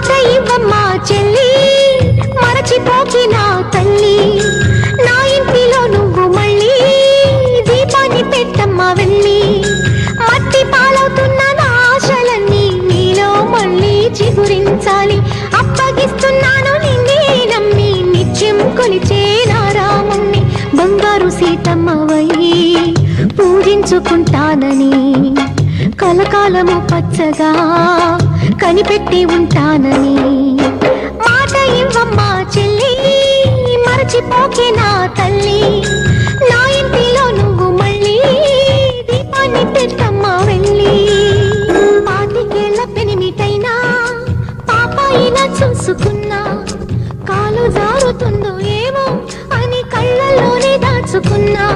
మాట ఇవ్వమ్మా చెల్లి మరచిపోకి నా తల్లి నా ఇంటిలో నువ్వు మళ్ళీ దీపాన్ని పెట్టమ్మా వెళ్ళి మట్టి పాలవుతున్న నా ఆశలన్నీ నీలో మళ్ళీ చిగురించాలి అప్పగిస్తున్నాను నిన్నే నమ్మి నిత్యం కొలిచే నా రాముణ్ణి బంగారు సీతమ్మవై పూజించుకుంటానని కలకాలము పచ్చగా కనిపెట్టి ఉంటానని మాట ఇవ్వమ్మా చెల్లి మరచిపోకే నా తల్లి నా ఇంటిలో నువ్వు మళ్ళీ దీపాన్ని పెట్టమ్మా వెళ్ళి పాతికేళ్ల పెనిమిటైనా పాప అయినా చూసుకున్నా కాలు జారుతుందో ఏమో అని కళ్ళలోనే దాచుకున్నా